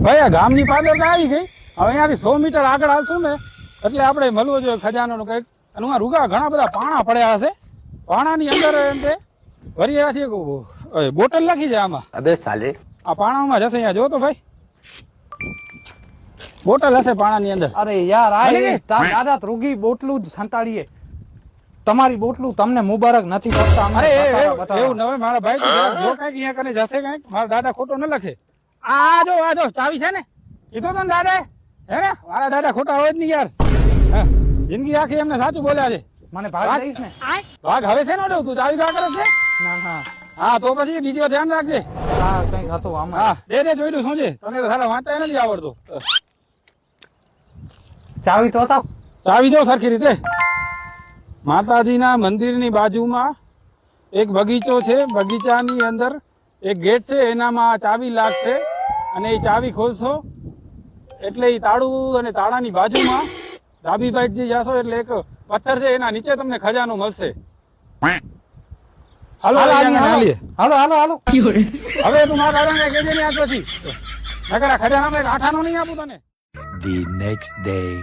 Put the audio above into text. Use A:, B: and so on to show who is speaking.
A: ભાઈ આ ગામની પાદર તો આવી ગઈ. હવે અહીંયાથી 100 મીટર આગળ આવશું ને એટલે આપણે મળવો જોઈએ ખજાનો કંઈક. અને હું રૂગા ઘણા બધા પાણા પડ્યા હશે. પાણાની અંદર એમ તે વરિયાથી બોટલ લખી જાય આમાં.
B: અબે સાલે
A: આ પાણામાં જશે અહીંયા જો તો ભાઈ બોટલ હશે પાણાની અંદર.
C: અરે યાર
A: મળી ગઈ?
C: દાદા રૂગી બોટલું જ સંતાડીએ. તમારી બોટલું તમને મુબારક નથી કરતા. અમને
A: અરે
C: બતાવો.
A: એવું નવે મારા ભાઈ તો જરાક જો કાંઈક અહીંયા કરીને જશે કાંઈક મારા દાદા ખોટો ન લખે. આ જો ચાવી છે ને કીધું તો ને દાદા હે ને મારા દાદા ખોટા હોય જ નહીં યાર. હા, જિંદગી આખી એમને સાચું બોલ્યા છે.
C: મને ભાગ દઈશ ને?
A: ભાગ હવે છે ને તું ચાવી કા કરે છે?
C: ના ના
A: હા તો પછી બીજી ધ્યાન રાખજે.
C: હા કઈક હતું આમાં.
A: હા દે જોઈલું શું છે તને તો સારા વાંચતા નથી આવડતું.
C: ચાવી તો હતા.
A: ચાવી જો સરખી રીતે. માતાજીના મંદિરની બાજુમાં એક બગીચો છે. બગીચાની અંદર એક ગેટ છે એનામાં ચાવી લાગશે અને એ ચાવી ખોલશો એટલે એ તાળું અને તાળાની બાજુમાં ડાબી સાઈડ જે જાશો એટલે એક પથ્થર છે એના નીચે તમને ખજાનો મળશે. હાલો
C: હાલો
A: હવે તું મારા દાદાને કહેજે ને આજ પછી નકર આ ખજાનામાં એક આઠાનો નહીં આપું તને.
B: The next day.